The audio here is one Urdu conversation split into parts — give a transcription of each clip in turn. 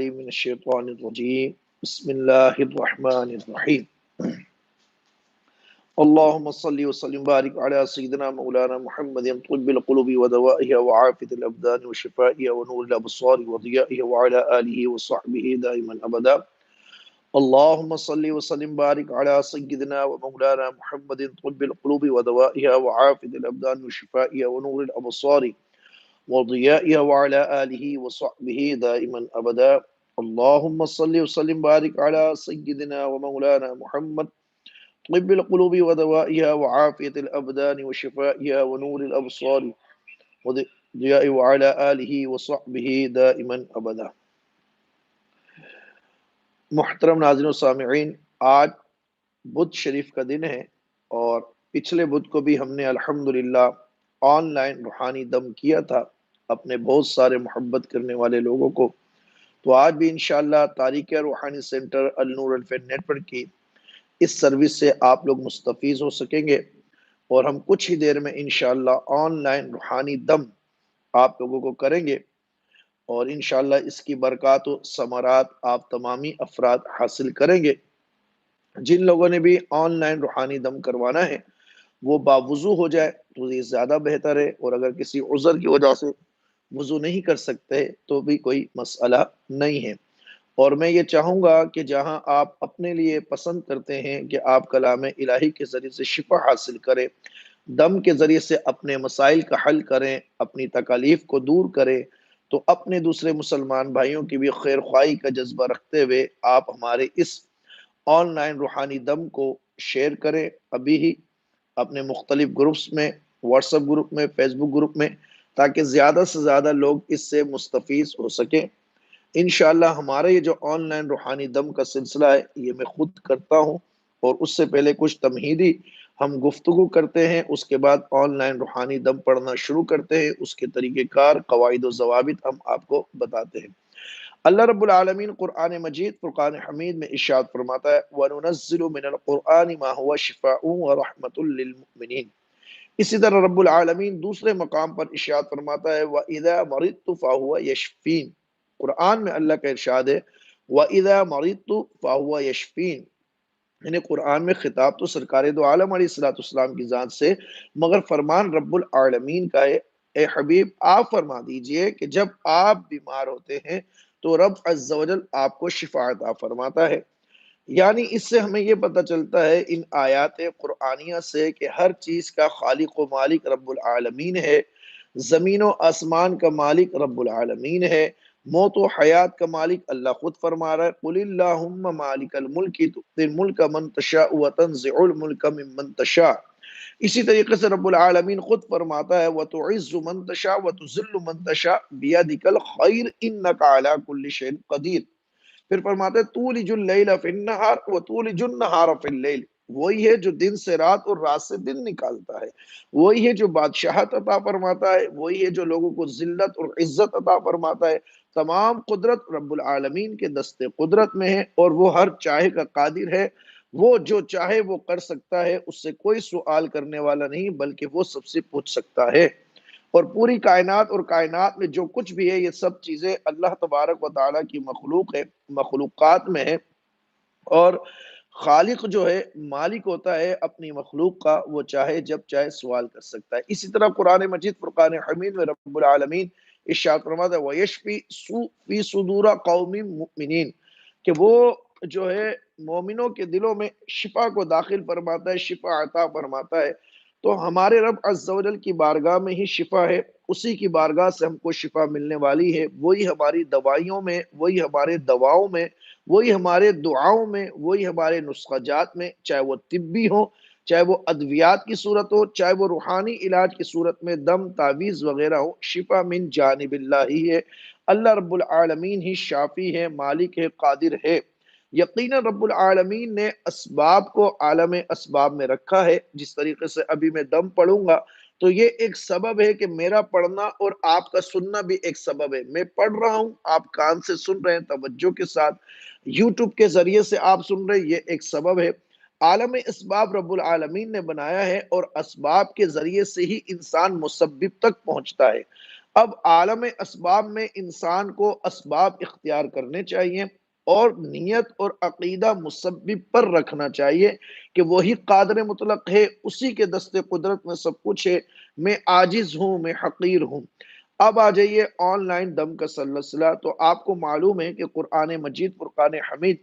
من الشیطان الرجیم بسم اللہ الرحمن الرحیم اللہم صلی وسلم بارک علی سیدنا مولانا محمد طب القلوب ودوائها وعافیة الابدان وشفائها ونور الابصار وضیائها وعلى آلہ وصحبہ دائما ابدا اللہم صلی وسلم بارک علی سیدنا ومولانا محمد طب القلوب ودوائها وعافیة الابدان وشفائها ونور الابصار وضيائها وعلى آله وصحبه دائما أبدا اللهم صل وسلم بارك على سيدنا ومولانا محمد طب القلوب ودوائها وعافية الأبدان وشفائها ونور الأبصار وضيائها وعلى آله وصحبه دائما أبدا۔ محترم ناظرین و سامعین، آج بدھ شریف کا دن ہے اور پچھلے بدھ کو بھی ہم نے الحمدللہ آن لائن روحانی دم کیا تھا اپنے بہت سارے محبت کرنے والے لوگوں کو۔ تو آج بھی انشاءاللہ تاریخ روحانی سینٹر النور الفین نیٹ ورک کی اس سروس سے آپ لوگ مستفیض ہو سکیں گے، اور ہم کچھ ہی دیر میں انشاءاللہ آن لائن روحانی دم آپ لوگوں کو کریں گے، اور انشاءاللہ اس کی برکات و ثمرات آپ تمامی افراد حاصل کریں گے۔ جن لوگوں نے بھی آن لائن روحانی دم کروانا ہے وہ باوضو ہو جائے تو یہ زیادہ بہتر ہے، اور اگر کسی عذر کی وجہ سے وضو نہیں کر سکتے تو بھی کوئی مسئلہ نہیں ہے۔ اور میں یہ چاہوں گا کہ جہاں آپ اپنے لیے پسند کرتے ہیں کہ آپ کلام الہی کے ذریعے سے شفا حاصل کریں، دم کے ذریعے سے اپنے مسائل کا حل کریں، اپنی تکالیف کو دور کریں، تو اپنے دوسرے مسلمان بھائیوں کی بھی خیر خواہی کا جذبہ رکھتے ہوئے آپ ہمارے اس آن لائن روحانی دم کو شیئر کریں ابھی ہی اپنے مختلف گروپس میں، واٹس ایپ گروپ میں، فیس بک گروپ میں، تاکہ زیادہ سے زیادہ لوگ اس سے مستفیض ہو سکیں۔ انشاءاللہ ہمارا یہ جو آن لائن روحانی دم کا سلسلہ ہے یہ میں خود کرتا ہوں، اور اس سے پہلے کچھ تمہیدی ہم گفتگو کرتے ہیں، اس کے بعد آن لائن روحانی دم پڑھنا شروع کرتے ہیں، اس کے طریقہ کار، قواعد و ضوابط ہم آپ کو بتاتے ہیں۔ اللہ رب العالمین قرآن مجید فرقان حمید میں ارشاد فرماتا ہے وَنُنَزِّلُ مِنَ الْقُرْآنِ مَا هُوَ شِفَاءٌ وَرَحْمَةٌ لِّلْمُؤْمِنِينَ۔ اسی طرح رب العالمین دوسرے مقام پر ارشاد فرماتا ہے وَإِذَا مَرِضْتُ فَهُوَ يَشْفِينِ۔ قرآن میں اللہ کا ارشاد ہے وَإِذَا مَرِضْتُ فَهُوَ يَشْفِينِ، یعنی قرآن میں خطاب تو سرکار دو عالم علیہ السلام کی ذات سے، مگر فرمان رب العالمین کا ہے اے حبیب آپ فرما دیجئے کہ جب آپ بیمار ہوتے ہیں تو رب عز و جل آپ کو شفا عطا فرماتا ہے۔ یعنی اس سے ہمیں یہ پتہ چلتا ہے ان آیات قرآنیہ سے کہ ہر چیز کا خالق و مالک رب العالمین ہے، زمین و آسمان کا مالک رب العالمین ہے، موت و حیات کا مالک اللہ خود فرما رہا ہے قُلِ اللَّهُمَّ مَالِكَ الْمُلْكِ تُؤْتِي الْمُلْكَ مَن تَشَاءُ وَتَنزِعُ الْمُلْكَ مِمَّن تَشَاءُ۔ اسی طریقے سے رب العالمین خود فرماتا ہے وَتُعِزُّ مَن تَشَاءُ وَتُذِلُّ مَن تَشَاءُ بِيَدِكَ الْخَيْرُ إِنَّكَ عَلَى كُلِّ شَيْءٍ قَدِيرٌ۔ پھر فرماتا ہے تولج اللیل فی النہار وتولج النہار فی اللیل، وہی ہے جو دن سے رات اور رات سے دن نکالتا ہے، وہی ہے جو بادشاہت عطا فرماتا ہے، وہی ہے جو لوگوں کو ذلت اور عزت عطا فرماتا ہے۔ تمام قدرت رب العالمین کے دست قدرت میں ہے، اور وہ ہر چاہے کا قادر ہے، وہ جو چاہے وہ کر سکتا ہے، اس سے کوئی سوال کرنے والا نہیں بلکہ وہ سب سے پوچھ سکتا ہے۔ اور پوری کائنات اور کائنات میں جو کچھ بھی ہے یہ سب چیزیں اللہ تبارک و تعالیٰ کی مخلوق ہے، مخلوقات میں ہے، اور خالق جو ہے مالک ہوتا ہے اپنی مخلوق کا، وہ چاہے جب چاہے سوال کر سکتا ہے۔ اسی طرح قرآن مجید فرقان حمید میں رب العالمین ارشاد فرماتا ہے وَيَشْفِي فِي صُدُورَ قَوْمٍ مُؤْمِنِينَ، کہ وہ جو ہے مومنوں کے دلوں میں شفا کو داخل فرماتا ہے، شفا عطا فرماتا ہے۔ تو ہمارے رب عز و جل کی بارگاہ میں ہی شفا ہے، اسی کی بارگاہ سے ہم کو شفا ملنے والی ہے، وہی ہماری دوائیوں میں، وہی ہمارے دواؤں میں، وہی ہمارے دعاؤں میں، وہی ہمارے نسخہ جات میں، چاہے وہ طبی ہو، چاہے وہ ادویات کی صورت ہو، چاہے وہ روحانی علاج کی صورت میں دم تعویذ وغیرہ ہو، شفا من جانب اللہ ہی ہے۔ اللہ رب العالمین ہی شافی ہے، مالک ہے، قادر ہے۔ یقیناً رب العالمین نے اسباب کو عالم اسباب میں رکھا ہے، جس طریقے سے ابھی میں دم پڑھوں گا تو یہ ایک سبب ہے کہ میرا پڑھنا اور آپ کا سننا بھی ایک سبب ہے۔ میں پڑھ رہا ہوں، آپ کان سے سن رہے ہیں توجہ کے ساتھ، یوٹیوب کے ذریعے سے آپ سن رہے ہیں، یہ ایک سبب ہے۔ عالم اسباب رب العالمین نے بنایا ہے، اور اسباب کے ذریعے سے ہی انسان مسبب تک پہنچتا ہے۔ اب عالم اسباب میں انسان کو اسباب اختیار کرنے چاہیے اور نیت اور عقیدہ مسبب پر رکھنا چاہیے کہ وہی قادر مطلق ہے، اسی کے دست قدرت میں سب کچھ ہے، میں عاجز ہوں، میں حقیر ہوں۔ اب آ جائیے آن لائن دم کا سلسلہ۔ تو آپ کو معلوم ہے کہ قرآن مجید، فرقان حمید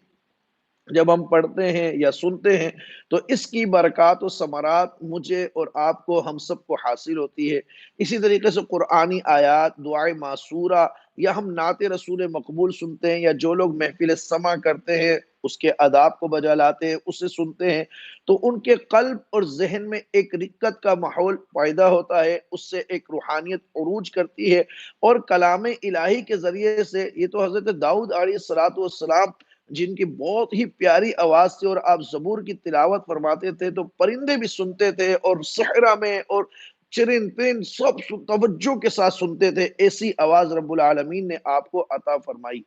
جب ہم پڑھتے ہیں یا سنتے ہیں تو اس کی برکات و ثمرات مجھے اور آپ کو، ہم سب کو حاصل ہوتی ہے۔ اسی طریقے سے قرآنی آیات، دعائے معصورہ، یا ہم نعت رسول مقبول سنتے ہیں، یا جو لوگ محفل سمع کرتے ہیں اس کے آداب کو بجا لاتے ہیں، اسے سنتے ہیں، تو ان کے قلب اور ذہن میں ایک رقت کا ماحول پیدا ہوتا ہے، اس سے ایک روحانیت عروج کرتی ہے، اور کلام الہی کے ذریعے سے، یہ تو حضرت داؤد علیہ السلام جن کی بہت ہی پیاری آواز تھی، اور آپ زبور کی تلاوت فرماتے تھے تو پرندے بھی سنتے تھے، اور صحرا میں اور چرند پرند سب توجہ کے ساتھ سنتے تھے، ایسی آواز رب العالمین نے آپ کو عطا فرمائی۔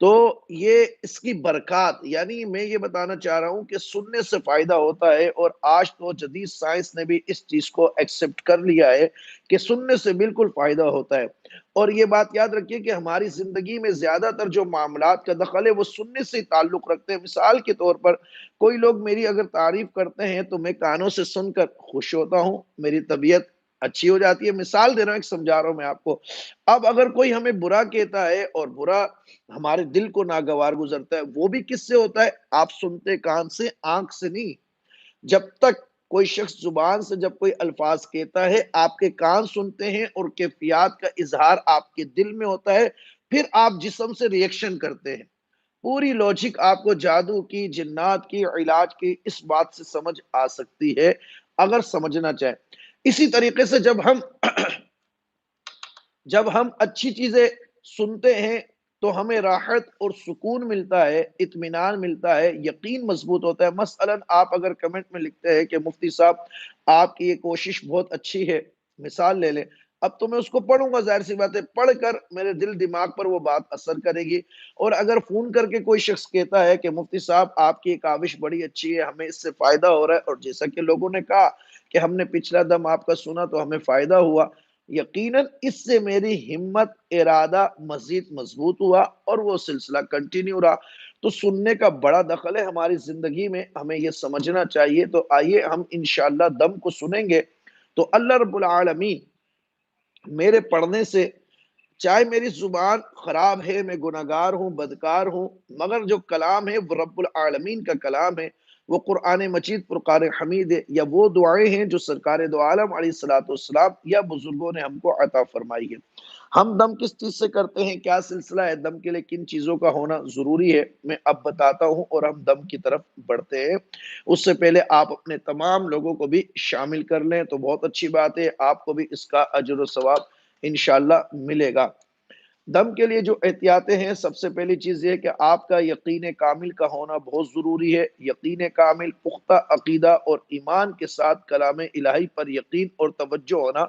تو یہ اس کی برکات، یعنی میں یہ بتانا چاہ رہا ہوں کہ سننے سے فائدہ ہوتا ہے، اور آج تو جدید سائنس نے بھی اس چیز کو ایکسپٹ کر لیا ہے کہ سننے سے بالکل فائدہ ہوتا ہے۔ اور یہ بات یاد رکھیے کہ ہماری زندگی میں زیادہ تر جو معاملات کا دخل ہے وہ سننے سے تعلق رکھتے ہیں۔ مثال کے طور پر کوئی لوگ میری اگر تعریف کرتے ہیں تو میں کانوں سے سن کر خوش ہوتا ہوں، میری طبیعت اچھی ہو جاتی ہے۔ مثال دے رہا ہوں، ایک سمجھا رہا ہوں میں آپ کو۔ اب اگر کوئی ہمیں برا کہتا ہے اور برا ہمارے دل کو ناگوار گزرتا ہے، وہ بھی کس سے ہوتا ہے؟ آپ سنتے کان سے، آنکھ سے نہیں۔ جب تک کوئی شخص زبان سے جب کوئی الفاظ کہتا ہے، آپ کے کان سنتے ہیں اور کیفیات کا اظہار آپ کے دل میں ہوتا ہے، پھر آپ جسم سے ریئیکشن کرتے ہیں۔ پوری لوجک آپ کو جادو کی، جنات کی، علاج کی اس بات سے سمجھ آ سکتی ہے اگر سمجھنا چاہیں۔ اسی طریقے سے جب ہم اچھی چیزیں سنتے ہیں تو ہمیں راحت اور سکون ملتا ہے، اطمینان ملتا ہے، یقین مضبوط ہوتا ہے۔ مثلا آپ اگر کمنٹ میں لکھتے ہیں کہ مفتی صاحب آپ کی یہ کوشش بہت اچھی ہے، مثال لے لیں، اب تو میں اس کو پڑھوں گا، ظاہر سی بات ہے، پڑھ کر میرے دل دماغ پر وہ بات اثر کرے گی۔ اور اگر فون کر کے کوئی شخص کہتا ہے کہ مفتی صاحب آپ کی یہ کاوش بڑی اچھی ہے، ہمیں اس سے فائدہ ہو رہا ہے، اور جیسا کہ لوگوں نے کہا کہ ہم نے پچھلا دم آپ کا سنا تو ہمیں فائدہ ہوا، یقیناً اس سے میری ہمت، ارادہ مزید مضبوط ہوا، اور وہ سلسلہ کنٹینیو رہا۔ تو سننے کا بڑا دخل ہے ہماری زندگی میں، ہمیں یہ سمجھنا چاہیے۔ تو آئیے ہم انشاءاللہ دم کو سنیں گے۔ تو اللہ رب العالمین میرے پڑھنے سے، چاہے میری زبان خراب ہے، میں گناہگار ہوں، بدکار ہوں، مگر جو کلام ہے وہ رب العالمین کا کلام ہے، وہ قرآن مجید فرقان حمید ہے، یا وہ دعائیں ہیں جو سرکار دو عالم علیہ السلام یا بزرگوں نے ہم کو عطا فرمائی ہے۔ ہم دم کس چیز سے کرتے ہیں، کیا سلسلہ ہے، دم کے لیے کن چیزوں کا ہونا ضروری ہے، میں اب بتاتا ہوں، اور ہم دم کی طرف بڑھتے ہیں۔ اس سے پہلے آپ اپنے تمام لوگوں کو بھی شامل کر لیں تو بہت اچھی بات ہے، آپ کو بھی اس کا اجر و ثواب انشاءاللہ ملے گا۔ دم کے لیے جو احتیاطیں ہیں، سب سے پہلی چیز یہ کہ آپ کا یقین کامل کا ہونا بہت ضروری ہے۔ یقین کامل، پختہ عقیدہ اور ایمان کے ساتھ کلام الہی پر یقین اور توجہ ہونا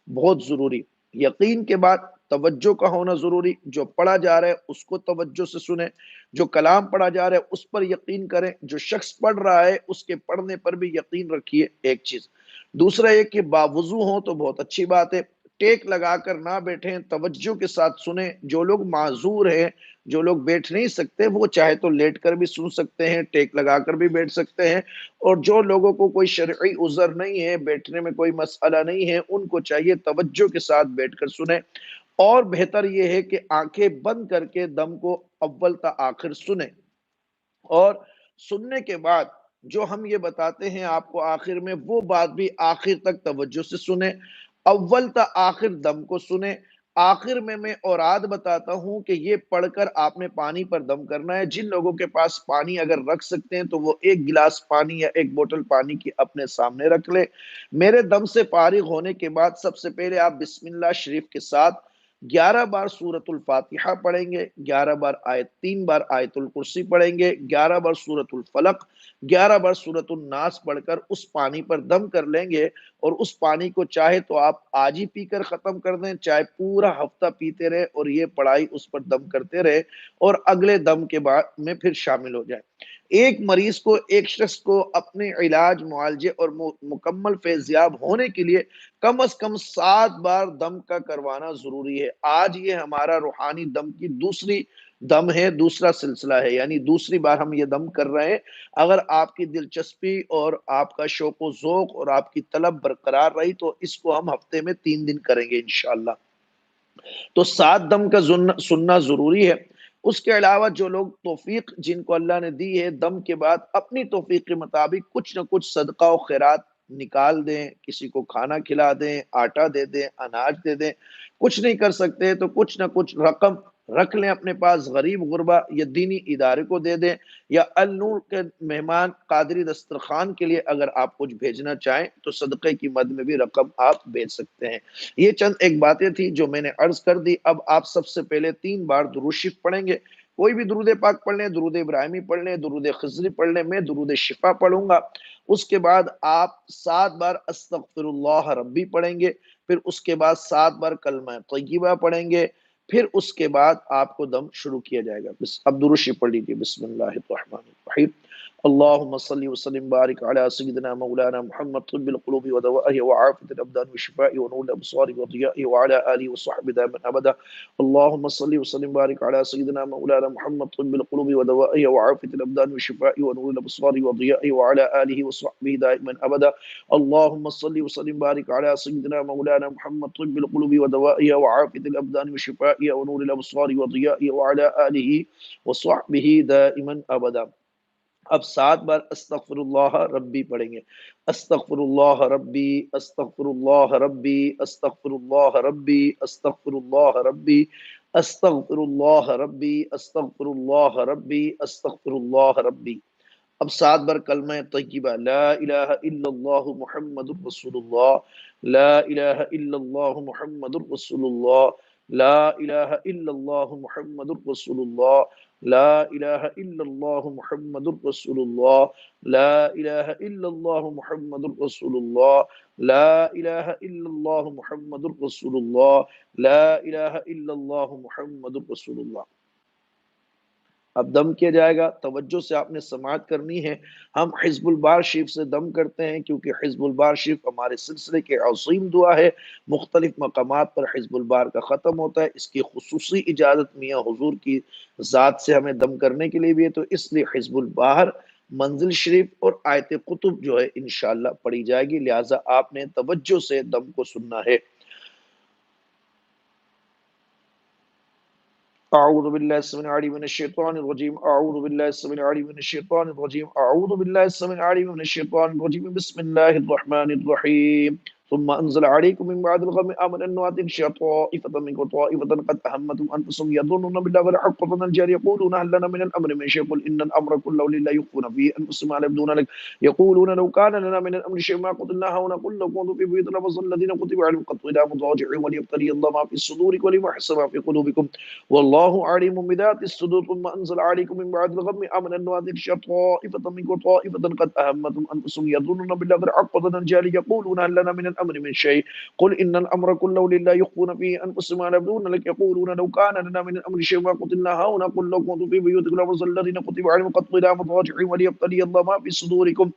بہت ضروری۔ یقین کے بعد توجہ کا ہونا ضروری، جو پڑھا جا رہا ہے اس کو توجہ سے سنیں، جو کلام پڑھا جا رہا ہے اس پر یقین کریں، جو شخص پڑھ رہا ہے اس کے پڑھنے پر بھی یقین رکھیے، ایک چیز۔ دوسرا یہ کہ باوضو ہوں تو بہت اچھی بات ہے، ٹیک لگا کر نہ بیٹھیں، توجہ کے ساتھ سنیں۔ جو لوگ معذور ہیں، جو لوگ بیٹھ نہیں سکتے، وہ چاہے تو لیٹ کر بھی سن سکتے ہیں، ٹیک لگا کر بھی بیٹھ سکتے ہیں، اور جو لوگوں کو کوئی شرعی عذر نہیں ہے، بیٹھنے میں کوئی مسئلہ نہیں ہے، ان کو چاہیے توجہ کے ساتھ بیٹھ کر سنیں۔ اور بہتر یہ ہے کہ آنکھیں بند کر کے دم کو اول تا آخر سنیں، اور سننے کے بعد جو ہم یہ بتاتے ہیں آپ کو آخر میں، وہ بات بھی آخر تک توجہ سے سنیں، اول تا آخر دم کو سنیں۔ آخر میں اوراد بتاتا ہوں کہ یہ پڑھ کر آپ نے پانی پر دم کرنا ہے۔ جن لوگوں کے پاس پانی اگر رکھ سکتے ہیں تو وہ ایک گلاس پانی یا ایک بوتل پانی کی اپنے سامنے رکھ لے۔ میرے دم سے فارغ ہونے کے بعد سب سے پہلے آپ بسم اللہ شریف کے ساتھ 11 بار سورۃ الفاتحہ پڑھیں گے، 11 بار تین بار آیت الکرسی پڑھیں گے، 11 بار سورۃ الفلق، 11 بار سورۃ الناس پڑھ کر اس پانی پر دم کر لیں گے، اور اس پانی کو چاہے تو آپ آج ہی پی کر ختم کر دیں، چاہے پورا ہفتہ پیتے رہے اور یہ پڑھائی اس پر دم کرتے رہے، اور اگلے دم کے بعد میں پھر شامل ہو جائیں۔ ایک مریض کو، ایک شخص کو اپنے علاج، معالجے اور مکمل فیضیاب ہونے کے لیے کم از کم 7 بار دم کا کروانا ضروری ہے۔ آج یہ ہمارا روحانی دم کی دوسری دم ہے، دوسرا سلسلہ ہے، یعنی دوسری بار ہم یہ دم کر رہے ہیں۔ اگر آپ کی دلچسپی اور آپ کا شوق و ذوق اور آپ کی طلب برقرار رہی تو اس کو ہم ہفتے میں 3 دن کریں گے انشاءاللہ۔ تو 7 دم کا سننا ضروری ہے۔ اس کے علاوہ جو لوگ توفیق جن کو اللہ نے دی ہے، دم کے بعد اپنی توفیق کے مطابق کچھ نہ کچھ صدقہ و خیرات نکال دیں، کسی کو کھانا کھلا دیں، آٹا دے دیں، اناج دے دیں۔ کچھ نہیں کر سکتے تو کچھ نہ کچھ رقم رکھ لیں اپنے پاس، غریب غربا یا دینی ادارے کو دے دیں، یا النور کے مہمان قادری دسترخوان کے لیے اگر آپ کچھ بھیجنا چاہیں تو صدقے کی مد میں بھی رقم آپ بھیج سکتے ہیں۔ یہ چند ایک باتیں تھی جو میں نے عرض کر دی۔ اب آپ سب سے پہلے 3 بار درود شریف پڑھیں گے، کوئی بھی درود پاک پڑھ لیں، درود ابراہیمی پڑھ لیں، درود خضری پڑھ لیں، میں درود شفا پڑھوں گا۔ اس کے بعد آپ 7 بار استغفر اللہ ربی پڑھیں گے، پھر اس کے بعد 7 بار کلمہ طیبہ پڑھیں گے، پھر اس کے بعد آپ کو دم شروع کیا جائے گا۔ بس اب درود شریف پڑھ لیجیے۔ بسم اللہ الرحمن الرحیم۔ اللهم صل وسلم بارك على سيدنا مولانا محمد طب القلوب ودوائه وعافية الأبدان وشفائه ونور الأبصار وضيائه وعلى آله وصحبه دائما أبدا. اللهم صل وسلم بارك على سيدنا مولانا محمد طب القلوب ودوائه وعافية الأبدان وشفائه ونور الأبصار وضيائه وعلى آله وصحبه دائما أبدا. اللهم صل وسلم بارك على سيدنا مولانا محمد طب القلوب ودوائه وعافية الأبدان وشفائه ونور الأبصار وضيائه وعلى آله وصحبه دائما أبدا. اب 7 بار استغفر اللہ ربی پڑھیں گے۔ استغفر اللہ ربی، استغفر اللہ ربی، استغفر اللہ ربی، استغفر اللہ ربی، استغفر اللہ ربی، استغفر اللہ ربی، استغفر اللہ ربی۔ اب 7 بار کلمہ طیبہ لا الہ الا اللہ محمد رسول اللہ، لا الہ الا اللہ محمد رسول اللہ، لا الہ الا اللہ محمد رسول اللہ، لا الہ الا اللہ محمد رسول اللہ، لا الہ الا اللہ محمد رسول اللہ، لا الہ الا اللہ محمد رسول اللہ، لا الہ الا اللہ محمد رسول اللہ۔ اب دم کیا جائے گا، توجہ سے آپ نے سماعت کرنی ہے۔ ہم حزب البار شریف سے دم کرتے ہیں کیونکہ حزب البار شریف ہمارے سلسلے کے عظیم دعا ہے۔ مختلف مقامات پر حزب البار کا ختم ہوتا ہے، اس کی خصوصی اجازت میاں حضور کی ذات سے ہمیں دم کرنے کے لیے بھی ہے، تو اس لیے حزب البار، منزل شریف اور آیت قطب جو ہے انشاءاللہ پڑھی جائے گی، لہٰذا آپ نے توجہ سے دم کو سننا ہے۔ اعوذ باللہ السميع العليم من الشیطان الرجیم، اعوذ باللہ السميع العليم من الشیطان الرجیم، اعوذ باللہ السميع العليم من الشیطان الرجیم، بسم اللہ الرحمن الرحیم۔ ثم انزل عليكم من بعد الغم امنا نعطشا طائفة منكم طائفة قد اهمتهم انفسهم يظنون بالله غير حق الرجال يقولون هل لنا من الامر من شيء قل ان الامر كله لله يخفون في انفسهم ما لا يبدون لك يقولون لو كان لنا من الامر شيء ما قتلنا هنا قل لو كنتم في بيوتنا لفصل الذين كتب عليهم القتل الى مضاجعهم وليبتلي الله ما في صدوركم وليمحص ما في قلوبكم والله عليم بذات الصدور. ثم انزل عليكم من بعد الغم امنا نعطشا طائفة منكم طائفة قد اهمتهم انفسهم يظنون بالله غير حق الرجال يقولون هل لنا من الامر من شيء قل ان الامر كله لله يخفون في انفسهم ما لا يبدون لك يقولون لو كان لنا من الامر شيء ما قتلنا هنا قل لو كنتم في بيوتكم لفصل الذين كتب عليهم القتل الى مضاجعهم وليبتلي الله ما في صدوركم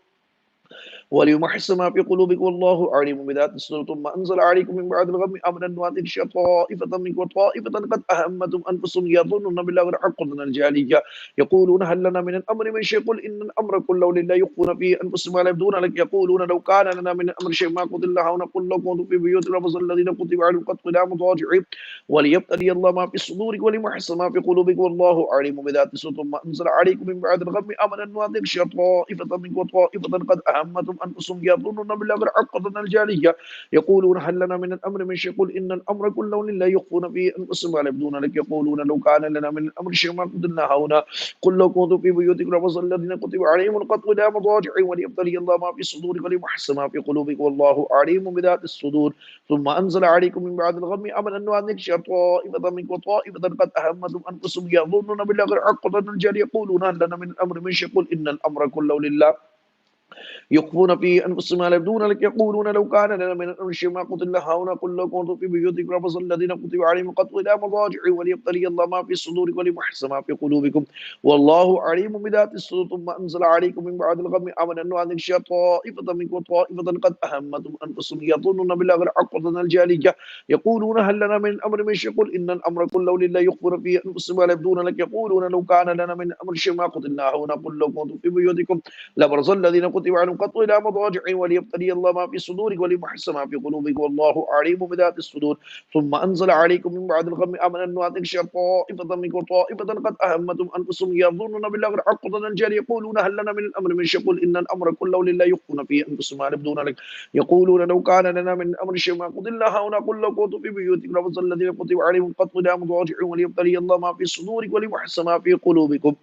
وليمحص ما في قلوبكم والله عليم بذات الصدور. ثم انزل عليكم من بعد الغم امنا نعطشا طائفة منكم طائفة قد اهمتهم انفسهم يظنون بالله غير حق الجاهلية يقولون هل لنا من الامر من شيء قل ان الامر كله لله يخفون في انفسهم ما لا يبدون لك يقولون لو كان لنا من الامر شيء ما قتلنا هنا قل لو كنتم في بيوتنا لفصل الذين كتب عليهم القتل الى مضاجعهم وليبتلي الله ما في صدوركم وليمحص ما في قلوبكم والله عليم بذات الصدور. ثم انزل عليكم من بعد الغم امنا نعطشا طائفة منكم طائفة قد اهمتهم انفسهم يظنون بالله غير حق الجاهلية يقولون هل لنا من الامر من شيء قل ان الامر كله لله يخفون في انفسهم ما لا يبدون لك يقولون لو كان لنا من الامر شيء ما قتلنا هنا قل لو كنتم في بيوتكم لفصل الذين كتب عليهم القتل الى مضاجعهم وليبتلي الله ما في صدوركم وليمحص ما في قلوبكم والله عليم بذات الصدور. ثم انزل عليكم من بعد الغم امنا نعطشا طائفة منكم طائفة قد اهمتهم انفسهم يظنون بالله غير حق الرجال يقولون هل لنا من الامر من شيء قل ان الامر كله لله يخفون في أنفسهم ما لا يبدون لك يقولون لو كان لنا من الأمر شيء ما قتلنا هاهنا قل لو كنتم في بيوتكم لبرز الذين كتب عليهم القتل إلى مضاجعهم وليبتلي الله ما في صدوركم وليمحص ما في قلوبكم والله عليم بذات الصدور ثم أنزل عليكم من بعد الغم أمنا أن يغشى طائفة منكم طائفة قد أهمتهم أنفسهم يظنون بالله غير عقدة الجاهلية يقولون هل لنا من الأمر من شيء قل إن الأمر كله لله يخفون في أنفسهم ما لا يبدون لك يقولون لو كان لنا من الأمر شيء ما قتلنا هاهنا قل لو كنتم في بيوتكم لبرز الذين كتب عليهم القتل إلى مضاجعهم وليبتلي الله ما في صدوركم وليمحص ما في قلوبكم والله عليم بذات الصدور ثم أنزل عليكم من بعد الغم أمنا أن تغشى طائفة منكم طائفة قد أهمتهم أنفسهم يظنون بالله غير عقدة الجاهلية يقولون هل لنا من الأمر من شيء قل إن الأمر كله لله يخفون في أنفسهم ما يبدون لك يقولون لو كان لنا من الأمر شيء ما قتلنا هاهنا قل لو كنتم في بيوتكم لبرز الذين كتب عليهم القتل إلى مضاجعهم وليبتلي الله ما في صدوركم وليمحص ما في قلوبكم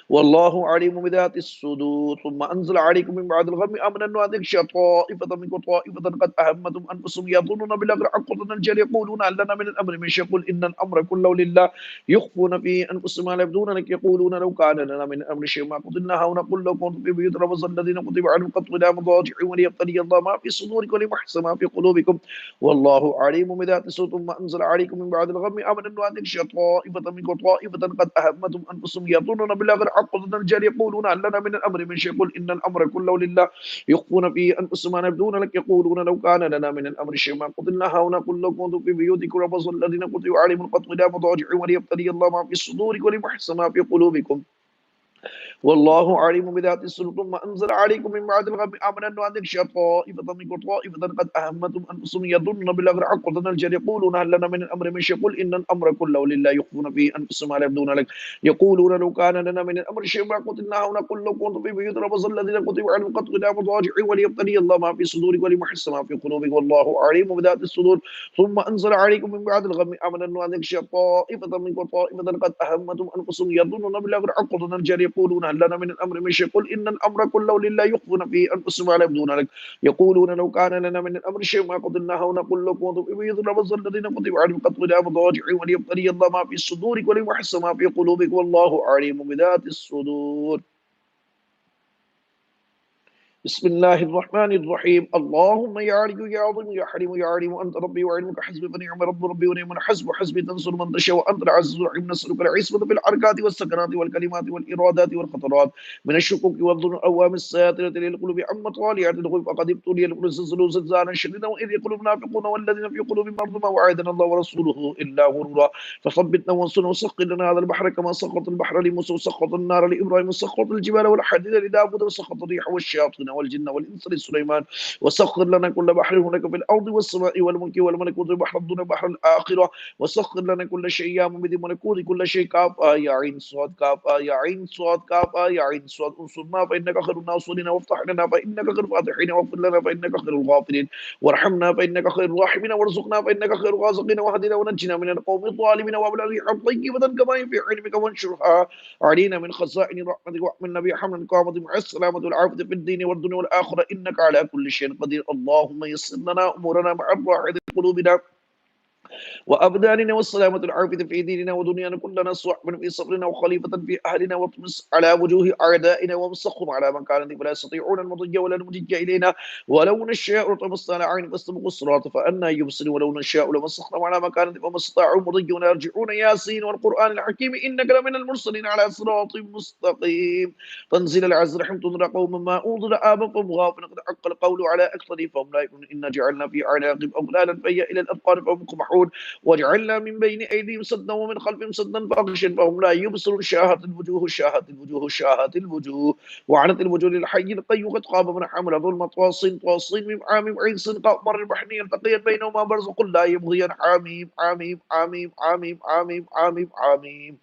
والله عليم بذات الصدور ثم أنزل عليكم من بعد الغم أمنا أن تغشى طائفة منكم طائفة قد أهمتهم أنفسهم يظنون بالله غير عقدة الجاهلية يقولون هل لنا من الأمر من شيء قل إن الأمر كله لله يخفون في أنفسهم ما لا يبدون لك يقولون لو كان لنا من الأمر شيء ما قتلنا هاهنا قل لو كنتم في بيوت لبرز الذين كتب عليهم القتل إلى مضاجعهم وليبتلي الله ما في صدوركم وليمحص ما في قلوبكم والله عليم بذات الصدور ثم أنزل عليكم من بعد الغم أمنا أن تغشى طائفة منكم طائفة قد أهمتهم أنفسهم يظنون بالله غير عقدة الرجال يقولون هل لنا من الأمر من شيء قل إن الأمر كله لله يخفون في أنفسهم ما يبدون لك يقولون لو كان لنا من الأمر شيء ما قتلنا هاهنا قل لو كنتم في بيوتكم لبرز الذين كتب عليهم القتل إلى مضاجعهم وليبتلي الله ما في صدوركم وليمحص ما في قلوبكم والله عليم بذات الصدور ثم أنزل عليكم من بعد الغم أمنا أن تغشى طائفة منكم طائفة قد أهمتهم أنفسهم يظنون بالله غير عقدة الجاهلية يقولون هل لنا من الأمر من شيء قل إن الأمر كله لله يخفون في أنفسهم ما لا يبدون لك يقولون لو كان لنا من الأمر شيء ما قتلنا هنا قل لو كنتم في بيوت لبرز الذين كتب عليهم القتل إلى مضاجعهم وليبتلي الله ما في صدوركم وليمحص ما في قلوبكم والله عليم بذات الصدور ثم أنزل عليكم من بعد الغم أمنا أن تغشى طائفة منكم طائفة قد أهمتهم أنفسهم يظنون بالله غير عقدة الجاهلية يقولون هل لنا من الأمر من شيء قل إن الأمر كله لله يخفون في أنفسهم ما لا يبدون لك يقولون لو كان لنا من الأمر شيء ما قتلناه ونقول لكم كنتم في بيوت لبرز الذين كتب عليهم القتل إلى مضاجعهم وليبتلي الله ما في صدوركم وليمحص ما في قلوبكم والله عليم بذات الصدور بسم الله الرحمن الرحيم اللهم يا علي يا عظيم يا حليم يا عليم أنت ربي وعلمك حسبي فنعم ربي ونعم الحسب حسبي تنصر من تشاء وأنت العزيز الرحيم نسألك العصمة في الحركات والسكنات والكلمات والإرادات والخطرات من الشكوك والظن أوام الساترة للقلوب عما طالعة الغيب فقد ابتلي القلوب زلزال زلزالا شديدا وإذ يقول المنافقون والذين في قلوبهم مرض ما وعدنا الله ورسوله إلا غرورا فثبتنا وانصرنا وسخر لنا هذا البحر كما سخط البحر لموسى وسخط النار لإبراهيم وسخط الجبال والحديد لداود وسخط الريح والشياطين والجن والإنس لسليمان وسخر لنا كل بحر هناك في الأرض والسماء والملك والملكوت بحر الدنيا بحر الآخرة وسخر لنا كل شيء يا ممد ملكوت كل شيء كاف يا عين صاد كاف يا عين صاد كاف يا عين صاد انصرنا فإنك خير الناصرين وافتح لنا فإنك خير الفاتحين واغفر لنا فإنك خير الغافرين وارحمنا فإنك خير الراحمين وارزقنا فإنك خير الرازقين واهدنا ونجنا من القوم الظالمين وابلغ ريحا طيبة كما في علمك وانشرها علينا من خزائن رحمتك واحملنا بها حملا قامة مع السلامة والعافية في الدين والدنيا والآخرة إنك على كل شيء قدير اللهم يسر لنا أمورنا مع الراحة قلوبنا وأبداننا والسلامة العافية في ديننا ودنيانا كلنا صحبا في صبرنا وخليفة في أهلنا واطمس على وجوه أعدائنا وامسخهم على مكانهم فلا يستطيعون المضي ولا المضي إلينا ولو نشاء لطمسنا على عين فاستبقوا الصراط فأنا يبصرون ولو نشاء لمسخناهم على مكانهم فما استطاعوا مضي ولا يرجعون ياسين والقرآن الحكيم إنك لمن المرسلين على صراط مستقيم تنزيل العز رحمة تنذر قوما ما أنذر آباءهم غافل قد حق القول على أكثرهم فهم لا يؤمنون إنا جعلنا في أعناقهم أغلالا فهي إلى الأذقان فهم مقمحون واجعلنا من بين أيديهم سدا ومن خلفهم سدا فاغشا فهم لا يبصرون شاهت الوجوه شاهت الوجوه شاهت الوجوه وعنت الوجوه للحي القيوم قد خاب من حمل ظلم طاصين من عام عين صدق مر البحر يلتقيان بينهما برزق لا يبغيان حميم حميم حميم حميم حميم حميم حميم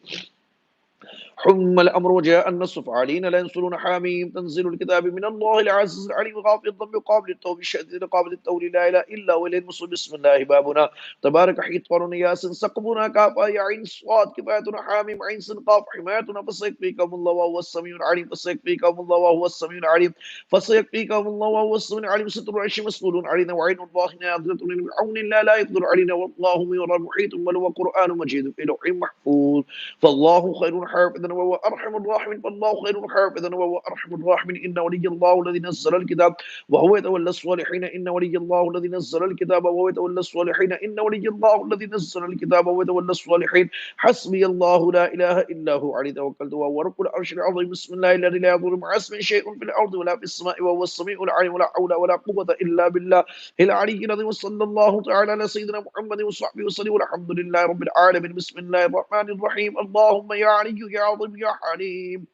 حم الأمر وجاء النصر فعلينا لا ينصرون حاميم تنزيل الكتاب من الله العزيز العليم غافر الذنب قابل التوب الشديد قابل التوب لا إله إلا هو إليه المصير بسم الله بابنا تبارك حيطان ياسن سقبنا كافا يا عين صاد كفايتنا حاميم عين سنقاف حمايتنا فسيكفيكم الله وهو السميع العليم فسيكفيكم الله وهو السميع العليم فسيكفيكم الله وهو السميع العليم ستر العرش مسؤول علينا وعين الله ناظرة من عون لا يقدر علينا والله يرى محيط بل هو قرآن مجيد في لوح محفوظ فالله خير حافظا وهو أرحم الراحمين فالله خير حافظا وهو أرحم الراحمين إن ولي الله الذي نزل الكتاب وهو يتولى الصالحين إن ولي الله الذي نزل الكتاب وهو يتولى الصالحين إن ولي الله الذي نزل الكتاب وهو يتولى الصالحين حسبي الله لا إله إلا هو عليه توكلت وهو رب العرش العظيم بسم الله الذي لا يضر مع اسمه شيء في الأرض ولا في السماء وهو السميع العليم ولا حول ولا قوة إلا بالله العلي العظيم وصلى الله تعالى على سيدنا محمد وصحبه وسلم والحمد لله رب العالمين بسم الله الرحمن الرحيم اللهم يا علي يا عظيم يا حليم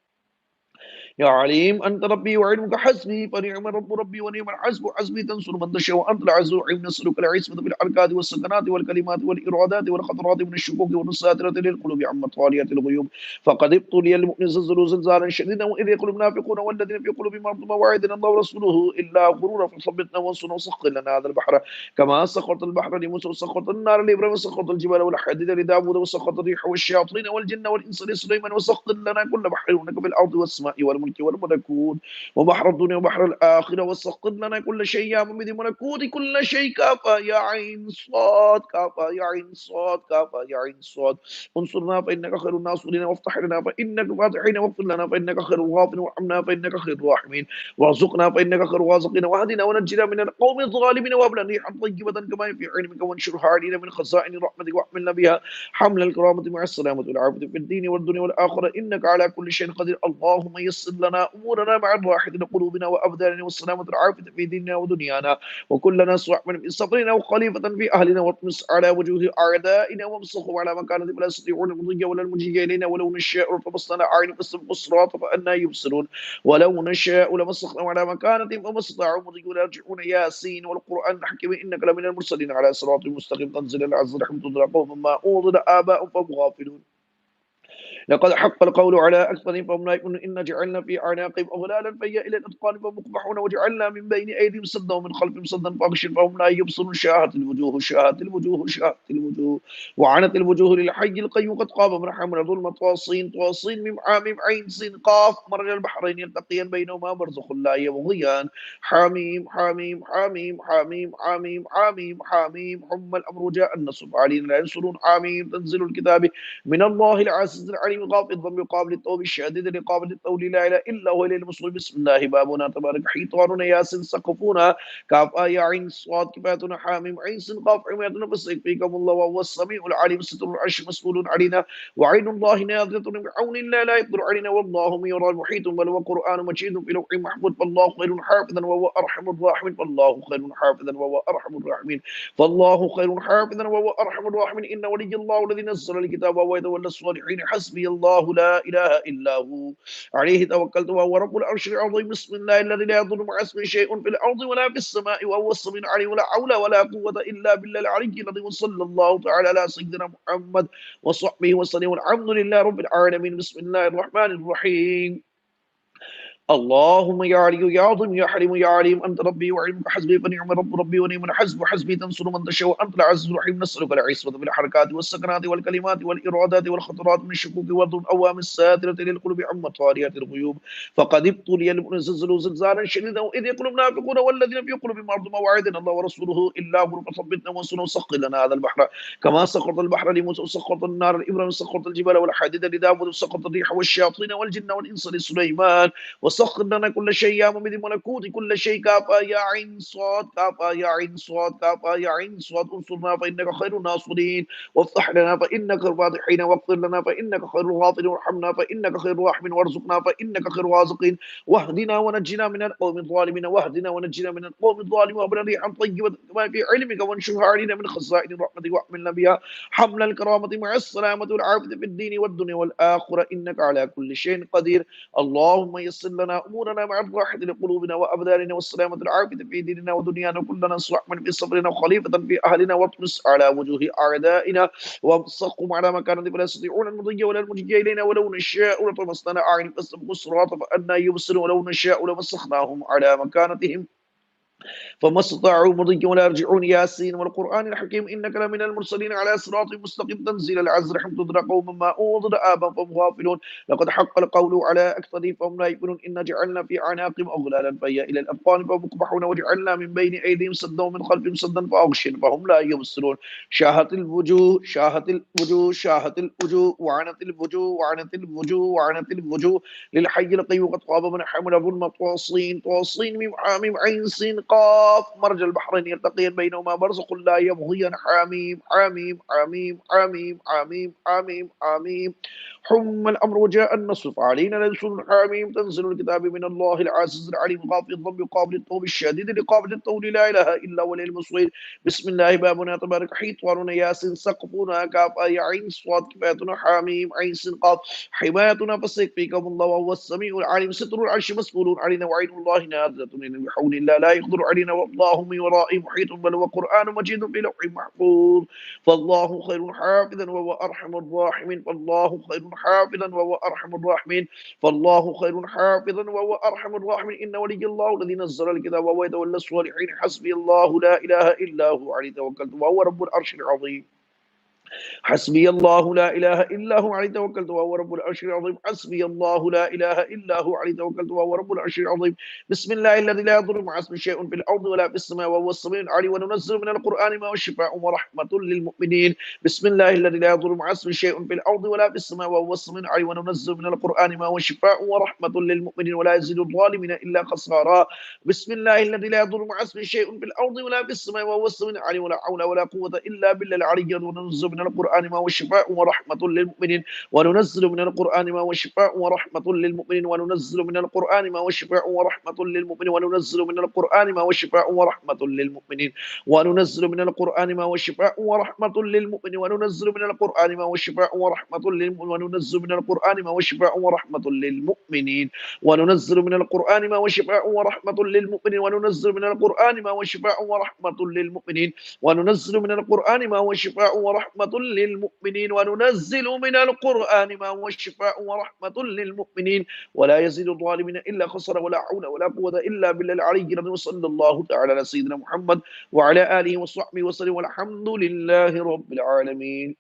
يا عليم أنت ربي وعلمك حسبي فنعم الرب ربي ونعم الحسب حسبي تنصر من تشاء وأنت العز الرحيم نسألك العصمة بالحركات والسكنات والكلمات والإرادات والخطرات من الشكوك والساترة للقلوب عما طاليات الغيوب فقد ابتلي المؤمن زلزال زلزالا شديدا وإذ يقول المنافقون والذين في قلوبهم مرض ما وعدنا الله ورسوله إلا غرورا فثبتنا وانصرنا وسخر لنا هذا البحر كما سخرت البحر لموسى وسخرت النار لإبراهيم وسخرت الجبال والحديد لداود وسخرت الريح والشياطين والجن والإنس لسليمان وسخر لنا كل بحر هناك في الأرض والسماء والملك والملكوت وبحر الدنيا وبحر الآخرة وسخر لنا كل شيء يا ممد ملكوت كل شيء كافى يا عين صاد كافى يا عين صاد كافى يا عين صاد انصرنا فإنك خير الناصرين وافتح لنا فإنك فاتحين واغفر لنا فإنك خير الغافرين وارحمنا فإنك خير الراحمين وارزقنا فإنك خير الرازقين واهدنا ونجنا من القوم الظالمين وهب لنا ريحا طيبة كما في علمك وانشرها علينا من خزائن رحمتك واحملنا بها حمل الكرامة مع السلامة والعافية في الدين والدنيا والآخرة إنك على كل شيء قدير اللهم يسر لنا أمورنا مع الراحة قلوبنا وأبداننا والسلامة والعافية في ديننا ودنيانا وكلنا صحبا في صبرنا وخليفة في أهلنا واطمس على وجوه أعدائنا وامسخهم على مكانة فلا يستطيعون المضي ولا المجي إلينا ولو نشاء فمسنا أعين فاستبقوا الصراط فأنا يبصرون ولو نشاء لمسخنا على مكانتهم وما استطاعوا مضي ولا يرجعون ياسين والقرآن الحكيم إنك لمن المرسلين على صراط مستقيم تنزل العز رحمة الله قوم ما أوضل آباء فهم غافلون لقد حق القول على أكثرهم فهم لا يؤمنون إن جعلنا في أعناقهم أغلالا فهي إلى الأذقان فهم مقمحون وجعلنا من بين أيديهم سدا ومن خلفهم سدا فأغشيا فهم لا يبصرون شاهت الوجوه شاهت الوجوه شاهت الوجوه وعنت الوجوه للحي القيوم قد قام من حمل ظلم طاصين طاصين ميم عام عين سين قاف مرج البحرين يلتقيان بينهما برزخ لا يبغيان حميم حميم حميم حميم حميم حميم حميم حم الأمر جاء النصب علينا لا ينصرون حميم تنزل الكتاب من الله العزيز العليم غافض الضم يقابل التوب الشديد لقابل التول لا اله الا هو اليه المصير بسم الله بابنا تبارك حيطاننا ياسين سقفنا كاف يا عين صاد كفاتنا حاميم عين سين قاف عمياتنا فسيكفيكم الله وهو السميع العليم ستر العرش مسؤول علينا وعين الله ناظرة بعون الله لا يقدر علينا والله يرى المحيط بل هو قرآن مجيد في لوح محفوظ فالله خير حافظا وهو ارحم الراحمين فالله خير حافظا وهو ارحم الراحمين فالله خير حافظا وهو ارحم الراحمين ان ولي الله الذي نزل الكتاب وهو يتولى الصالحين حسبي الله لا إله إلا هو عليه توكلت وهو رب العرش العظيم بسم الله الذي لا يضر مع اسمه شيء في الأرض ولا في السماء وهو السميع العليم ولا حول ولا قوة إلا بالله العلي العظيم وصلى الله تعالى على سيدنا محمد وصحبه وسلم والحمد لله رب العالمين بسم الله الرحمن الرحيم اللهم يا علي يا عظيم يا حليم يا عليم أنت ربي وعلمك حسبي فنعم رب ربي ونعم الحسب حسبي تنصر من تشاء وأنت العز الرحيم نسألك العصمة بالحركات والسكنات والكلمات والإرادات والخطرات من الشكوك والظن أوام الساترة للقلوب عما طاليات الغيوب فقد ابتلي المؤمن زلزالا شديدا وإذ يقول المنافقون والذين في قلوبهم مرض ما وعدنا الله ورسوله إلا غرور فثبتنا وانصرنا وسخر لنا هذا البحر كما سخرت البحر لموسى وسخرت النار لإبراهيم وسخرت الجبال والحديد لداود وسخرت الريح والشياطين والجن والإنس لسليمان وسخر لنا كل شيء يا ممد ملكوت كل شيء كافى يا عين صاد كافى يا عين صاد كافى يا عين صاد انصرنا فإنك خير الناصرين وافتح لنا فإنك خير الفاتحين واغفر لنا فإنك خير الغافرين وارحمنا فإنك خير الراحمين وارزقنا فإنك خير الرازقين واهدنا ونجنا من القوم الظالمين واهدنا ونجنا من القوم الظالمين وهب لنا ريحا طيبة كما في علمك وانشرها علينا من خزائن رحمتك واحملنا بها حمل الكرامة مع السلامة والعافية في الدين والدنيا والآخرة إنك على كل شيء قدير اللهم يسر لنا أمورنا مع الراحة لقلوبنا وأبداننا والسلامة العافية في ديننا ودنيانا كلنا صحبا في صبرنا وخليفة في أهلنا واطمس على وجوه أعدائنا وامسخهم على مكانة فلا يستطيعون المضي ولا المجي إلينا ولو نشاء لطمسنا أعين فاستبقوا الصراط فأنا يبصرون ولو نشاء لمسخناهم على مكانتهم فما استطاعوا مضيا ولا يرجعون ياسين والقرآن الحكيم إنك لمن المرسلين على صراط مستقيم تنزيل العزر حمد تدرك قوما ما أنذر آبا فهم غافلون لقد حق القول على أكثرهم فهم لا يؤمنون إن جعلنا في أعناقهم أغلالا فهي إلى الأذقان فهم مقمحون وجعلنا من بين أيديهم سدا ومن خلفهم سدا فأغشينا فهم لا يبصرون شاهت الوجوه شاهت الوجوه شاهت الوجوه وعنت الوجوه وعنت الوجوه وعنت الوجوه للحي القيوم قد خاب من حمل ظلم طاصين طاصين ميم حاميم عين سين قاف مرج البحرين يلتقيان بينهما برزخ لا يبغيان حميم حميم حميم حميم حميم حميم حميم حم الأمر وجاء النصر فعلينا ننصر حميم تنزل الكتاب من الله العزيز العليم غافر الضم قابل التوب الشديد لقابل التوب لا إله إلا هو المصير بسم الله بابنا تبارك حيطاننا ياسين سقفنا كاف عين صاد كفاتنا حميم عين سين قاف حمايتنا فسيكفيكم الله وهو السميع العليم ستر العرش مسؤول علينا وعين الله نازلة بحول الله لا يقدر علينا والله من ورائه محيط بل وقرآن مجيد في لوح محفوظ فالله خير حافظا وهو أرحم الراحمين فالله خير حافظا وهو أرحم الراحمين فالله خير حافظا وهو أرحم الراحمين إن ولي الله الذي نزل الكتاب وهو يتولى الصالحين حسبي الله لا إله إلا هو عليه توكلت وهو رب العرش العظيم حسبي الله لا إله إلا هو عليه توكلت وهو رب العرش العظيم حسبي الله لا إله إلا هو عليه توكلت وهو رب العرش العظيم بسم الله الذي لا يضر مع اسمه شيء في الأرض ولا في السماء وهو السميع العليم وننزل من القرآن ما هو شفاء ورحمة للمؤمنين بسم الله الذي لا يضر مع اسمه شيء في الأرض ولا في السماء وهو السميع العليم وننزل من القرآن ما هو شفاء ورحمة للمؤمنين ولا يزيد الظالمين إلا خسارا بسم الله الذي لا يضر مع اسمه شيء في الأرض ولا في السماء وهو السميع العليم ولا حول ولا قوة إلا بالله العلي وننزل من القرآن ما هو شفاء ورحمة للمؤمنين وننزل من القرآن ما هو شفاء ورحمة للمؤمنين وننزل من القرآن ما هو شفاء ورحمة للمؤمنين وننزل من القرآن ما هو شفاء ورحمة للمؤمنين وننزل من القرآن ما هو شفاء ورحمة للمؤمنين وننزل من القرآن ما هو شفاء ورحمة للمؤمنين وننزل من القرآن ما هو شفاء ورحمة للمؤمنين وننزل من القرآن ما هو شفاء ورحمة للمؤمنين وننزل من القرآن ما هو شفاء ورحمة للمؤمنين وننزل من القرآن ما هو شفاء ورحمة للمؤمنين وننزل من القرآن ما هو شفاء ورحمة للمؤمنين ولا يزيد الظالمين إلا خسرا ولا حول ولا قوة إلا بالله العلي العظيم وصلى الله تعالى على سيدنا محمد وعلى آله وصحبه وسلم والحمد لله رب العالمين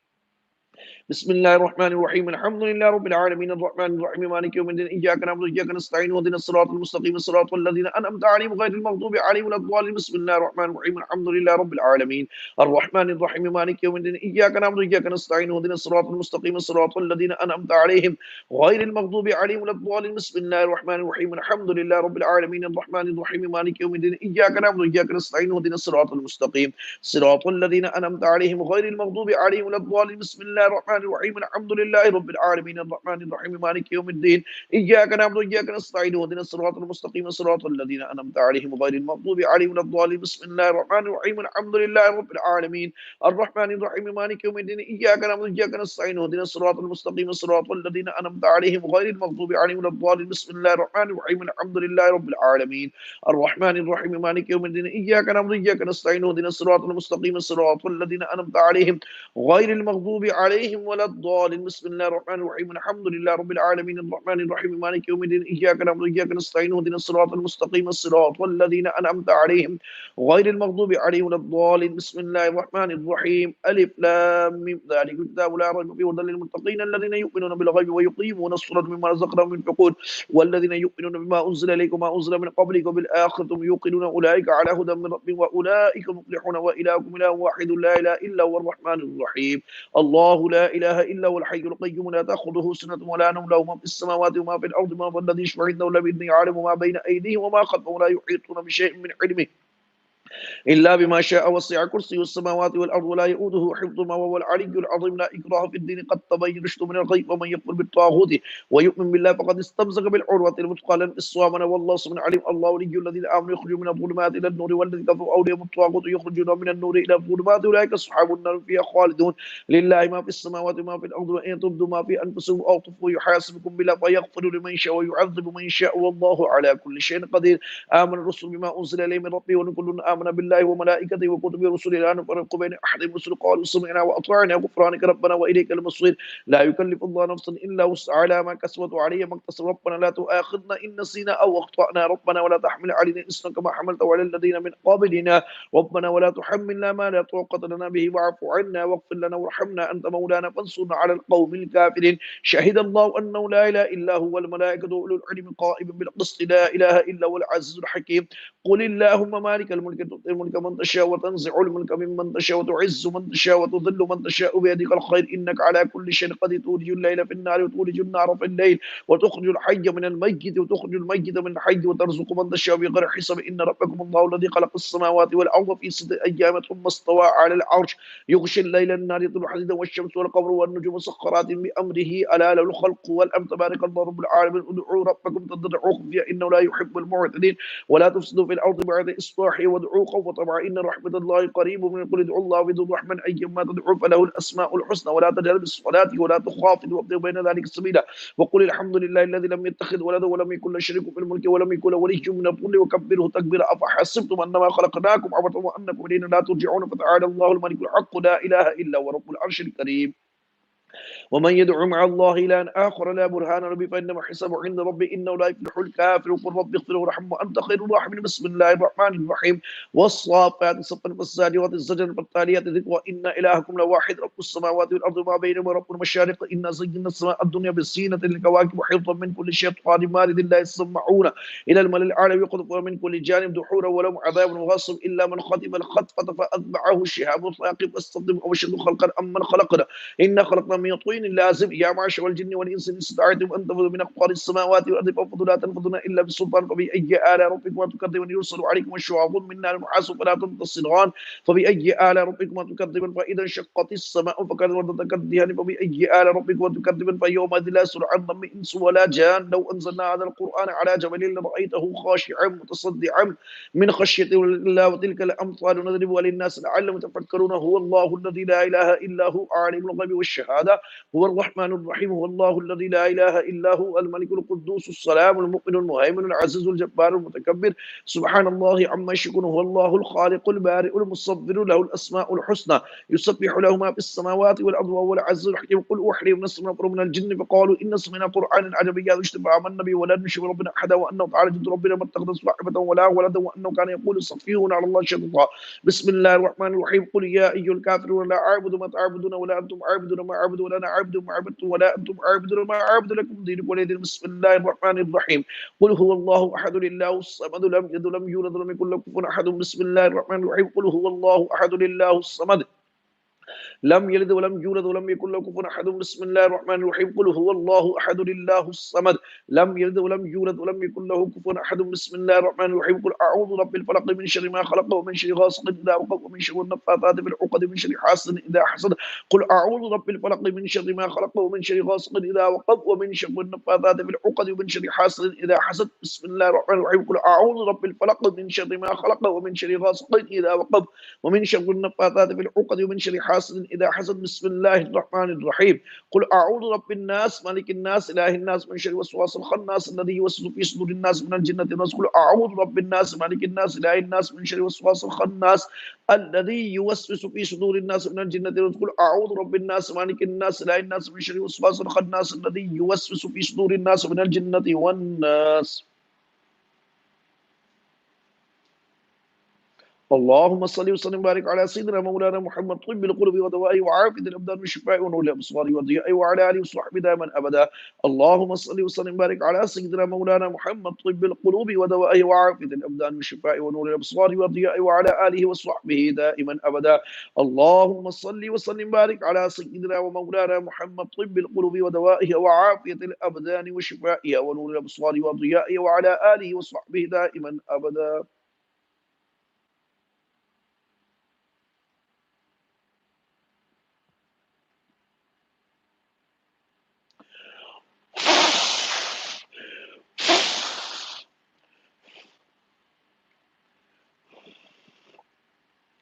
بسم الله الرحمن الرحيم الحمد لله رب العالمين الرحمن الرحيم مالك يوم الدين إياك نعبد وإياك نستعين واهدنا الصراط المستقيم صراط الذين أنعمت عليهم غير المغضوب عليهم ولا الضالين بسم الله الرحمن الرحيم الحمد لله رب العالمين الرحمن الرحيم مالك يوم الدين إياك نعبد وإياك نستعين واهدنا الصراط المستقيم صراط الذين أنعمت عليهم غير المغضوب عليهم ولا الضالين بسم الله الرحمن الرحيم الحمد لله رب العالمين الرحمن الرحيم مالك يوم الدين إياك نعبد وإياك نستعين واهدنا الصراط المستقيم صراط الذين أنعمت عليهم غير المغضوب عليهم ولا الضالين بسم الله الرحمن الرحيم الحمد لله رب العالمين الرحمن الرحيم مالك يوم الدين إياك نعبد وإياك نستعين واهدنا الصراط المستقيم صراط الذين أنعمت عليهم غير المغضوب عليهم ولا الضالين بسم الله الرحمن الرحيم الحمد لله رب العالمين الرحمن الرحيم مالك يوم الدين إياك نعبد وإياك نستعين واهدنا الصراط المستقيم صراط الذين أنعمت عليهم غير المغضوب عليهم ولا الضالين بسم الله الرحمن الرحيم الحمد لله رب العالمين الرحمن الرحيم مالك يوم الدين إياك نعبد وإياك نستعين واهدنا الصراط المستقيم صراط الذين أنعمت عليهم غير المغضوب عليهم ولا الضالين بسم الله الرحمن الرحيم الحمد لله رب العالمين الرحمن الرحيم مالك يوم الدين إياك نعبد وإياك نستعين واهدنا الصراط المستقيم صراط الذين أنعمت عليهم غير المغضوب عليهم ولا الضالين بسم الله الرحمن الرحيم ألف لام ميم ذلك الكتاب لا ريب فيه هدى للمتقين الذين يؤمنون بالغيب ويقيمون الصلاة مما رزقناهم ينفقون والذين يؤمنون بما أنزل إليكم وما أنزل من قبلكم وبالآخرة هم يوقنون أولئك على هدى من ربهم وأولئك مفلحون وإلهكم إله واحد لا إله إلا هو الرحمن الرحيم الله لا إله إلا هو الحي القيوم لا تأخذه سنة ولا نوم له ما في السماوات وما في الأرض ما الذي يشفع عنده إلا بإذنه يعلم ما بين أيديهم وما خلفهم ولا يحيطون بشيء من علمه إلا بما شاء وسع كرسي السماوات والأرض ولا يؤوده حفظهما وهو العلي العظيم لا إكراه في الدين قد تبين الرشد من الغي ومن يكفر بالطاغوت ويؤمن بالله فقد استمسك بالعروة الوثقى لا انفصام له والله سبحانه عليم الله ولي الذين آمنوا يخرجون من الظلمات إلى النور والذين كفروا أولياءهم الطاغوت يخرجون من النور إلى الظلمات أولئك أصحاب النار فيها خالدون لله ما في السماوات وما في الأرض وإن تبدوا ما في أنفسكم أو تخفوه يحاسبكم بالله فيغفر لمن شاء ويعذب من شاء والله على كل شيء قدير آمن الرسل بما أنزل إليه من ربه وكل آمن آمنا بالله وملائكته وكتبه ورسله لا نفرق بين أحد من رسله قالوا سمعنا وأطعنا غفرانك ربنا وإليك المصير لا يكلف الله نفسا إلا وسعها لها ما كسبت وعليها ما اكتسبت ربنا لا تؤاخذنا إن نسينا أو أخطأنا ربنا ولا تحمل علينا إصرا كما حملته على الذين من قبلنا ربنا ولا تحملنا ما لا طاقة لنا به واعف عنا واغفر لنا وارحمنا أنت مولانا فانصرنا على القوم الكافرين شهد الله أنه لا إله إلا هو والملائكة وأولو العلم قائما بالقسط لا إله إلا هو العزيز الحكيم قل اللهم مالك الملك تؤتي الملك من تشاء وتنزع الملك ممن تشاء وتعز من تشاء وتذل من تشاء بيدك الخير إنك على كل شيء قدير تولج الليل في النار وتولج النار في الليل وتخرج الحي من الميت وتخرج الميت من الحي وترزق من تشاء بغير حساب إن ربكم الله الذي خلق السماوات والأرض في 6 أيام ثم استوى على العرش يغشي الليل النار يطلب حديدا والشمس والقمر والنجوم مسخرات بأمره ألا له الخلق والأمر تبارك الله رب العالمين ادعوا ربكم تضرعوا خفيا إنه لا يحب المعتدين ولا تفسدوا في الأرض بعد إصلاحه وادعوه خوفا وطمعا إن رحمة الله قريب من قل ادعوا الله بدون الرحمن أيما تدعوا فله الأسماء الحسنى ولا تجهر بالصلاة ولا تخافت وابتغ بين ذلك سبيلا وقل الحمد لله الذي لم يتخذ ولدا ولم يكن له شريك في الملك ولم يكن له ولي من الذل وكبره تكبيرا أفحسبتم أنما خلقناكم عبثا وأنكم إلينا لا ترجعون فتعالى الله الملك الحق لا إله إلا هو رب العرش الكريم ومن يدعو مع الله إلها آخر لا برهان له فإنما حسابه عند ربه إنه لا يفلح الكافر وقل رب اغفر وارحم وأنت خير الراحمين بسم الله الرحمن الرحيم والصافات صفا والزاجرات زجرا فالتاليات ذكرا إن إلهكم لواحد رب السماوات والأرض وما بينهما رب المشارق إنا زينا السماء الدنيا بالزينة للكواكب وحفظا من كل شيطان مارد لا يسمعون إلى الملأ الأعلى يقذف من كل جانب دحورا ولهم عذاب واصب إلا من خطف الخطفة فأتبعه الشهاب ثاقب واستخدم أو شد خلقا أمن خلقنا إن خلقنا من طين لازم يا معشر الجن والإنس إن استطعتم أن تنفذوا من أقطار السماوات والأرض فانفذوا لا تنفذون إلا بسلطان فبأي آلاء ربكما تكذبان يرسل عليكم الشواظ من نار نحاس فلا تنتصران فبأي آلاء ربكما تكذبان فإذا انشقت السماء فكانت وردة كالدهان فبأي آلاء ربكما تكذبان فيومئذ لا يسر عن ضم إنس ولا جان لو أنزلنا هذا القرآن على جبل لرأيته خاشعا متصدعا من خشية الله وتلك الأمثال نضربها للناس لعلهم يتفكرون هو الله الذي لا إله إلا هو عالم الغيب والشهادة هو الرحمن الرحيم هو الله الذي لا إله إلا هو الملك القدوس السلام المؤمن المهيمن العزيز الجبار المتكبر سبحان الله عما يشركون هو الله الخالق البارئ المصور له الأسماء الحسنى يسبح له ما في السماوات والأرض وهو العزيز الحكيم قل أوحي نصر نفر من الجن فقالوا إن سمعنا قرآنا عجبيا يشتبه آمنا به ولا نشرك ربنا أحدا وأنه تعالى جد ربنا ما اتخذ صاحبة ولا ولدا وأنه كان يقول سفيهنا على الله شططا بسم الله الرحمن الرحيم قل يا أيها الكافرون لا أعبد ما تعبدون ولا أنتم عابدون ما أعبد ولا أنا عابد ما عبدتم ولا أنتم عابدون ما أعبد لكم دينكم ولي دين بسم الله الرحمن الرحيم قل هو الله أحد لله الصمد لم يلد ولم يولد ولم يكن له كفوا أحد بسم الله الرحمن الرحيم قل هو الله أحد لله الصمد لم يلد ولم يولد ولم يكن له كفوا أحد بسم الله الرحمن الرحيم قل هو الله أحد لله الصمد لم يلد ولم يولد ولم يكن له كفوا أحد بسم الله الرحمن الرحيم قل أعوذ برب الفلق من شر ما خلق ومن شر غاسق إذا وقب ومن شر النفاثات في العقد ومن شر حاسد إذا حسد قل أعوذ برب الفلق من شر ما خلق ومن شر غاسق إذا وقب ومن شر النفاثات في العقد ومن شر حاسد إذا حسد بسم الله الرحمن الرحيم قل أعوذ برب الفلق من شر ما خلق ومن شر غاسق إذا وقب ومن شر النفاثات في العقد ومن شر حاسد إذا حسد بسم الله الرحمن الرحيم قل أعوذ برب الناس مالك الناس إله الناس من شر وسواس الخناس الذي يوسوس في صدور الناس من الجنة والناس قل أعوذ برب الناس مالك الناس إله الناس من شر وسواس الخناس الذي يوسوس في صدور الناس من الجنة والناس قل أعوذ برب الناس مالك الناس إله الناس من شر وسواس الخناس الذي يوسوس في صدور الناس من الجنة والناس اللهم صل وسلم وبارك على سيدنا مولانا محمد طب القلوب ودوائه وعافية الأبدان والشفاء ونور الأبصار والضياء وعلى آله وصحبه دائما أبدا اللهم صل وسلم وبارك على سيدنا مولانا محمد طب القلوب ودوائه وعافية الأبدان والشفاء ونور الأبصار والضياء وعلى آله وصحبه دائما أبدا اللهم صل وسلم وبارك على سيدنا ومولانا محمد طب القلوب ودوائه وعافية الأبدان وشفائها ونور الأبصار والضياء وعلى آله وصحبه دائما أبدا.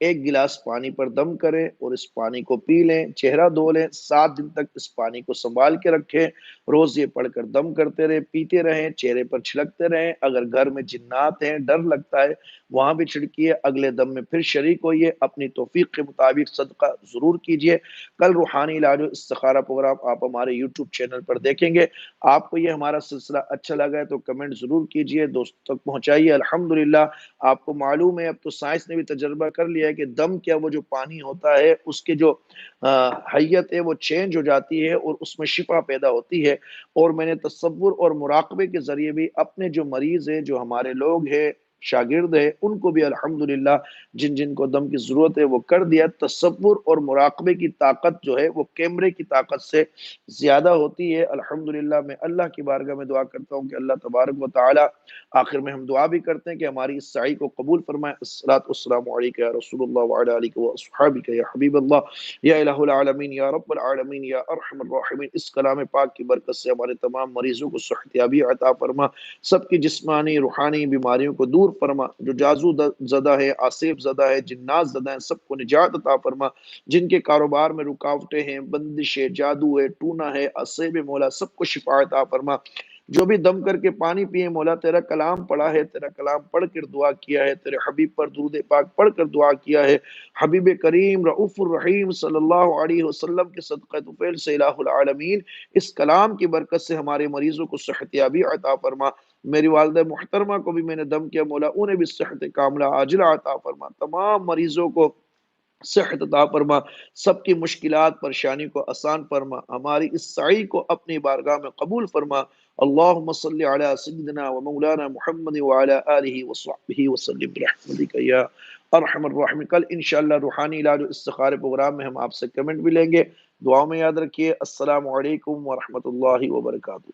ایک گلاس پانی پر دم کریں اور اس پانی کو پی لیں، چہرہ دھو لیں، 7 دن تک اس پانی کو سنبھال کے رکھیں، روز یہ پڑھ کر دم کرتے رہیں، پیتے رہیں، چہرے پر چھڑکتے رہیں، اگر گھر میں جنات ہیں، ڈر لگتا ہے، وہاں بھی چھڑکیے، اگلے دم میں پھر شریک ہوئیے، اپنی توفیق کے مطابق صدقہ ضرور کیجئے۔ کل روحانی علاج و استخارہ پروگرام آپ ہمارے یوٹیوب چینل پر دیکھیں گے۔ آپ کو یہ ہمارا سلسلہ اچھا لگا ہے تو کمنٹ ضرور کیجئے، دوستوں تک پہنچائیے۔ الحمدللہ آپ کو معلوم ہے، اب تو سائنس نے بھی تجربہ کر لیا ہے کہ دم کیا وہ جو پانی ہوتا ہے اس کے جو حیت ہے وہ چینج ہو جاتی ہے اور اس میں شفا پیدا ہوتی ہے۔ اور میں نے تصور اور مراقبے کے ذریعے بھی اپنے جو مریض ہیں، جو ہمارے لوگ ہیں، شاگرد ہے، ان کو بھی الحمدللہ جن جن کو دم کی ضرورت ہے وہ کر دیا۔ تصور اور مراقبے کی طاقت جو ہے وہ کیمرے کی طاقت سے زیادہ ہوتی ہے۔ الحمدللہ میں اللہ کی بارگاہ میں دعا کرتا ہوں کہ اللہ تبارک و تعالی، آخر میں ہم دعا بھی کرتے ہیں کہ ہماری اس سعی کو قبول فرمائے۔ الصلاۃ والسلام علیک یا رسول اللہ وعلی آلک و اصحابک یا حبیب اللہ یا الہ العالمین یا رب العالمین یا ارحم الراحمین۔ اس کلام پاک کی برکت سے ہمارے تمام مریضوں کو صحت یابی عطا فرما، سب کی جسمانی روحانی بیماریوں کو دور فرما، جو جادو زدہ ہے، آصف زدہ ہے، جنات زدہ ہیں، سب کو نجات عطا فرما، جن کے کاروبار میں رکاوٹیں ہیں، بندش ہے، جادو ہے، ٹونا ہے، آصف مولا، سب کو شفا عطا فرما۔ جو بھی دم کر کے پانی پیے، مولا تیرا کلام پڑھا ہے، تیرا کلام پڑھ کر دعا کیا ہے، تیرے حبیب پر درود پاک پڑھ کر دعا کیا ہے، حبیب کریم رؤوف الرحیم صلی اللہ علیہ وسلم کے صدقہ طفیل سے الہ العالمین اس کلام کی برکت سے ہمارے مریضوں کو صحت یابی عطا فرما۔ میری والدہ محترمہ کو بھی میں نے دم کیا، مولا انہیں بھی صحت کاملہ عاجلہ عطا فرما، تمام مریضوں کو صحت عطا فرما، سب کی مشکلات پریشانی کو آسان فرما، ہماری اس سعی کو اپنی بارگاہ میں قبول فرما۔ اللہم صلی علی سیدنا و مولانا محمد وعلی آلہ وصحبہ وسلم برحمتک یا ارحم الراحمین۔ کل انشاءاللہ روحانی علاج و استخارے پروگرام میں ہم آپ سے کمنٹ بھی لیں گے۔ دعاؤں میں یاد رکھیے۔ السلام علیکم ورحمۃ اللہ وبرکاتہ۔